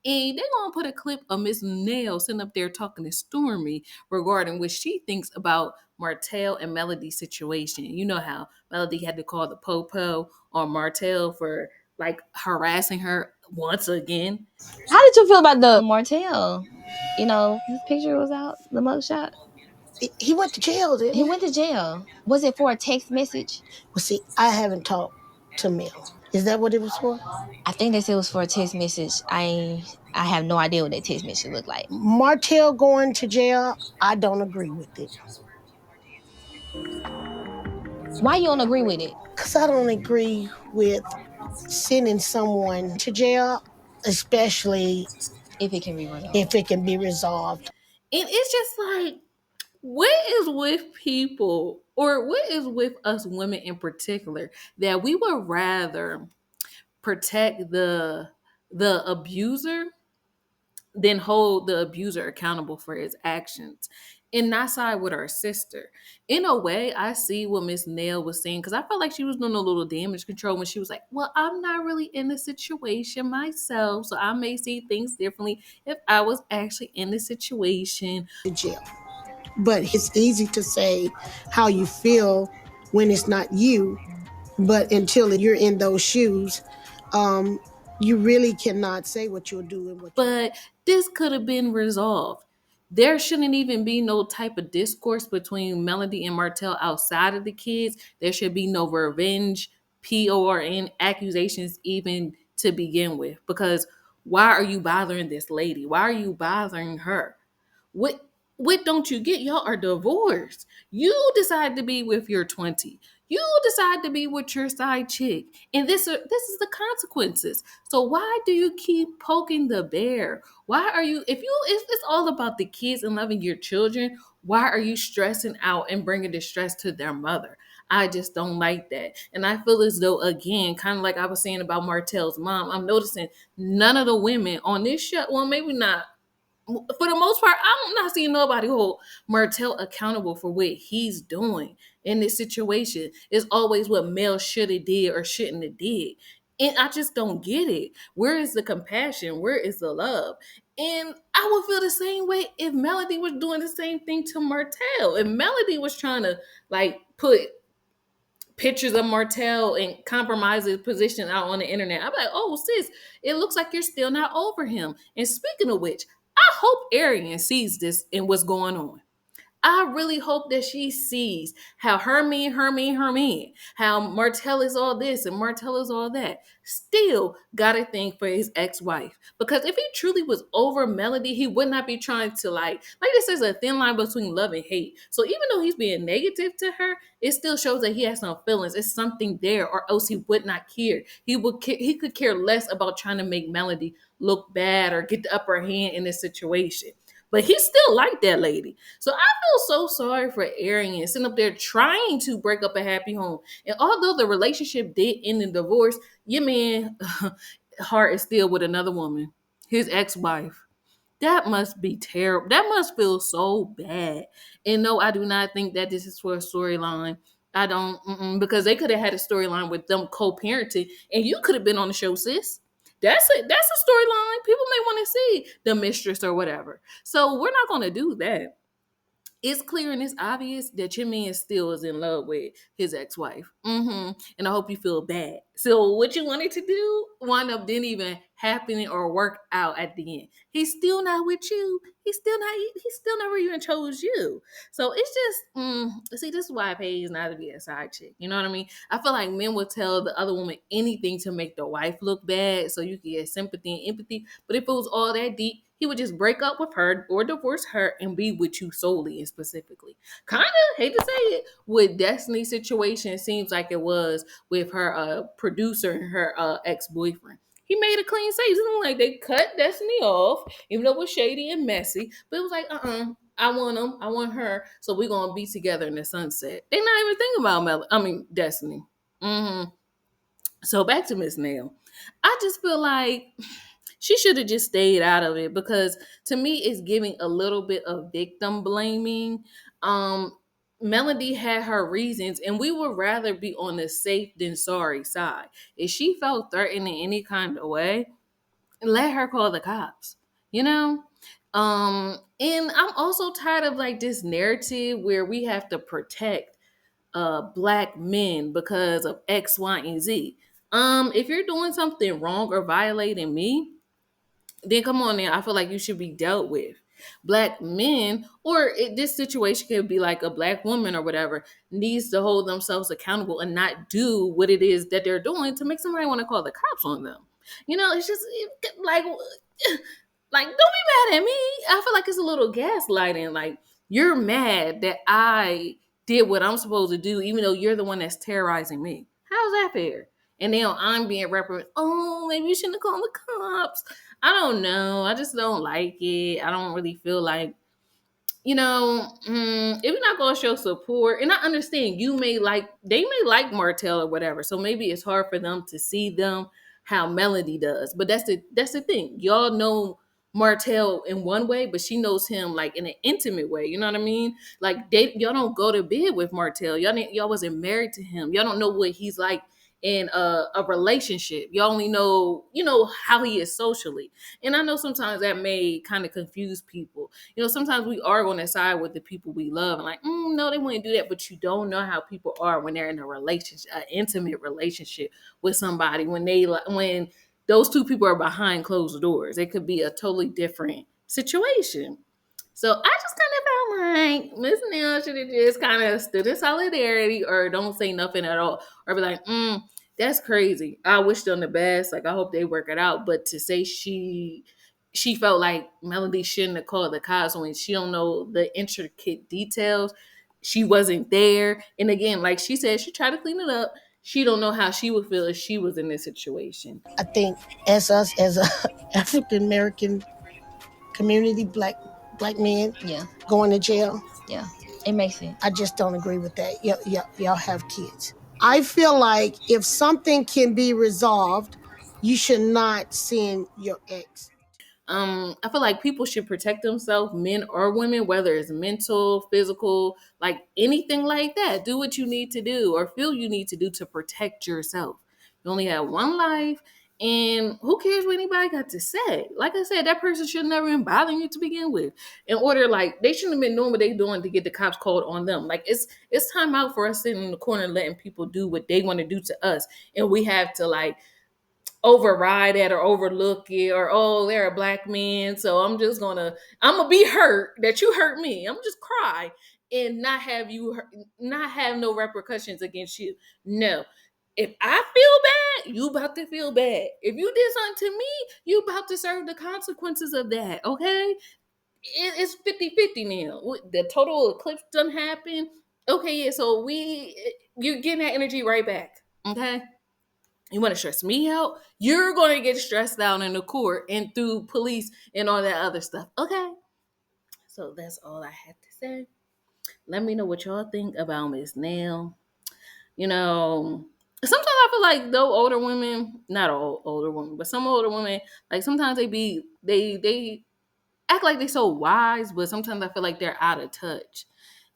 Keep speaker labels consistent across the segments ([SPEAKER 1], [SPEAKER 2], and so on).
[SPEAKER 1] And they're gonna put a clip of Miss Nail sitting up there talking to Stormy regarding what she thinks about Martell and Melody's situation. You know how Melody had to call the popo on Martell for like harassing her once again.
[SPEAKER 2] How did you feel about the Martell? His picture was out, the mugshot.
[SPEAKER 3] He went to jail, didn't
[SPEAKER 2] He
[SPEAKER 3] he?
[SPEAKER 2] went to jail. Was it for a text message?
[SPEAKER 3] Well, see, I haven't talked to Mel. Is that what it was for?
[SPEAKER 2] I think they said it was for a text message. I have no idea what that text message looked like.
[SPEAKER 3] Martell going to jail, I don't agree with it.
[SPEAKER 2] Why you don't agree with it?
[SPEAKER 3] Because I don't agree with sending someone to jail, especially
[SPEAKER 2] If it can be resolved.
[SPEAKER 3] if it can be resolved.
[SPEAKER 1] And it's just like, what is with people, or what is with us women in particular, that we would rather protect the abuser than hold the abuser accountable for his actions and not side with our sister. In a way, I see what Miss Nail was saying, because I felt like she was doing a little damage control when she was like, well, I'm not really in the situation myself, so I may see things differently if I was actually in the situation.
[SPEAKER 3] To jail. But it's easy to say how you feel when it's not you. But until you're in those shoes, you really cannot say what you'll do and what.
[SPEAKER 1] But this could have been resolved. There shouldn't even be no type of discourse between Melody and Martell outside of the kids. There should be no revenge, PORN accusations even to begin with. Because why are you bothering this lady? Why are you bothering her? What don't you get? Y'all are divorced. You decide to be with your 20. You decide to be with your side chick. And this is the consequences. So why do you keep poking the bear? Why are you, if it's all about the kids and loving your children, why are you stressing out and bringing distress to their mother? I just don't like that. And I feel as though, again, kind of like I was saying about Martell's mom, I'm noticing none of the women on this show, well, maybe not, for the most part, I'm not seeing nobody hold Martell accountable for what he's doing in this situation. It's always what Mel should have did or shouldn't have did. And I just don't get it. Where is the compassion? Where is the love? And I would feel the same way if Melody was doing the same thing to Martell. If Melody was trying to like put pictures of Martell and compromise his position out on the internet, I'm like, oh sis, it looks like you're still not over him. And speaking of which, I hope Arian sees this and what's going on. I really hope that she sees how her man, how Martell is all this and Martell is all that. Still got a thing for his ex-wife. Because if he truly was over Melody, he would not be trying to like this is a thin line between love and hate. So even though he's being negative to her, it still shows that he has some feelings. It's something there, or else he would not care. He could care less about trying to make Melody look bad or get the upper hand in this situation. But he still liked that lady. So I feel so sorry for Arian sitting up there trying to break up a happy home. And although the relationship did end in divorce, your man heart is still with another woman, his ex-wife. That must be terrible. That must feel so bad. And no, I do not think that this is for a storyline. I don't, because they could have had a storyline with them co-parenting, and you could have been on the show, sis. That's a storyline. People may want to see the mistress or whatever. So we're not going to do that. It's clear and it's obvious that your man still is in love with his ex-wife. And I hope you feel bad. So what you wanted to do wind up didn't even happen or work out at the end. He's still not with you. He still never even chose you. So it's just see, this is why it pays not to be a side chick. You know what I mean? I feel like men will tell the other woman anything to make the wife look bad so you can get sympathy and empathy. But if it was all that deep, he would just break up with her or divorce her and be with you solely and specifically. Kind of hate to say it, with Destiny's situation, seems like it was with her producer and her ex-boyfriend. He made a clean save. It's like they cut Destiny off, even though it was shady and messy. But it was like, I want him, I want her, so we're gonna be together in the sunset. They're not even thinking about Destiny. So back to Miss Nail. I just feel like she should have just stayed out of it, because to me it's giving a little bit of victim blaming. Um Melody had her reasons, and we would rather be on the safe than sorry side. If she felt threatened in any kind of way, let her call the cops, you know? And I'm also tired of like this narrative where we have to protect black men because of X, Y, and Z. If you're doing something wrong or violating me, then come on now. I feel like you should be dealt with. Black men, or this situation could be like a black woman or whatever, needs to hold themselves accountable and not do what it is that they're doing to make somebody want to call the cops on them. It's just like, don't be mad at me. I feel like it's a little gaslighting. Like, you're mad that I did what I'm supposed to do, even though you're the one that's terrorizing me. How's that fair? And now I'm being reprimanded. Oh, maybe you shouldn't have called the cops. I don't know. I just don't like it. I don't really feel like, if you're not gonna show support, and I understand they may like Martell or whatever, so maybe it's hard for them to see them how Melody does. But that's the thing. Y'all know Martell in one way, but she knows him like in an intimate way. You know what I mean? Like y'all don't go to bed with Martell. Y'all wasn't married to him. Y'all don't know what he's like in a relationship. Y'all only know, how he is socially. And I know sometimes that may kind of confuse people. Sometimes we are going to side with the people we love and like, no, they wouldn't do that. But you don't know how people are when they're in a relationship, an intimate relationship with somebody. When those two people are behind closed doors, it could be a totally different situation. So I just kind of felt like Miss Neil should have just kind of stood in solidarity or don't say nothing at all. Or be like, that's crazy. I wish them the best. Like, I hope they work it out. But to say she felt like Melody shouldn't have called the cops when she don't know the intricate details. She wasn't there. And again, like she said, she tried to clean it up. She don't know how she would feel if she was in this situation.
[SPEAKER 3] I think as us, as a African American community, black men
[SPEAKER 2] Yeah,
[SPEAKER 3] going to jail,
[SPEAKER 2] yeah, it makes sense.
[SPEAKER 3] I just don't agree with that. Y'all have kids. I feel like if something can be resolved, you should not send your ex.
[SPEAKER 1] I feel like people should protect themselves, men or women, whether it's mental, physical, like anything like that. Do what you need to do or feel you need to do to protect yourself. You only have one life, and who cares what anybody got to say? Like I said, that person should never been bothering you to begin with. In order, like they shouldn't have been doing what they doing to get the cops called on them. Like it's time out for us sitting in the corner letting people do what they want to do to us, and we have to like override that or overlook it or they're a black man, so I'm gonna be hurt that you hurt me. I'm just cry and not have no repercussions against you. No, if I feel bad, you about to feel bad. If you did something to me, you about to serve the consequences of that. Okay, it's 50-50 now. The total eclipse done happened. Okay, yeah, so you're getting that energy right back. Okay, you want to stress me out? You're going to get stressed out in the court and through police and all that other stuff. Okay. So that's all I had to say. Let me know what y'all think about Miss Nail. Sometimes I feel like though older women, not all older women, but some older women, like sometimes they act like they're so wise, but sometimes I feel like they're out of touch.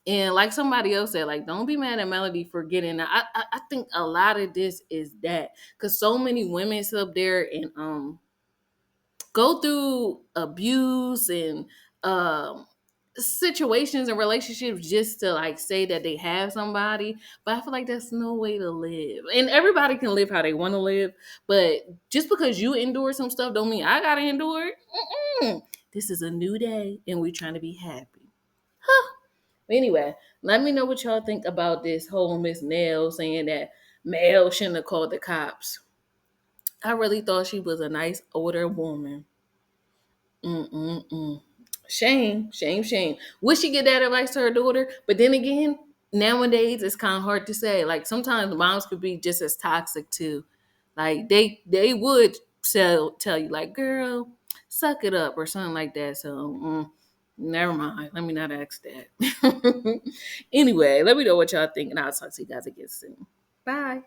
[SPEAKER 1] And like somebody else said, like, don't be mad at Melody for getting that. I think a lot of this is that because so many women sit up there and go through abuse and situations and relationships just to like say that they have somebody. But I feel like that's no way to live. And everybody can live how they want to live. But just because you endure some stuff don't mean I gotta endure it. This is a new day and we're trying to be happy. Anyway, let me know what y'all think about this whole Miss Nell saying that Mel shouldn't have called the cops. I really thought she was a nice older woman. Mm-mm-mm. Shame, shame, shame. Would she get that advice to her daughter? But then again, nowadays it's kind of hard to say. Like sometimes moms could be just as toxic too. Like they would tell you like, girl, suck it up or something like that. So never mind. Let me not ask that. Anyway, let me know what y'all think, and I'll talk to you guys again soon. Bye.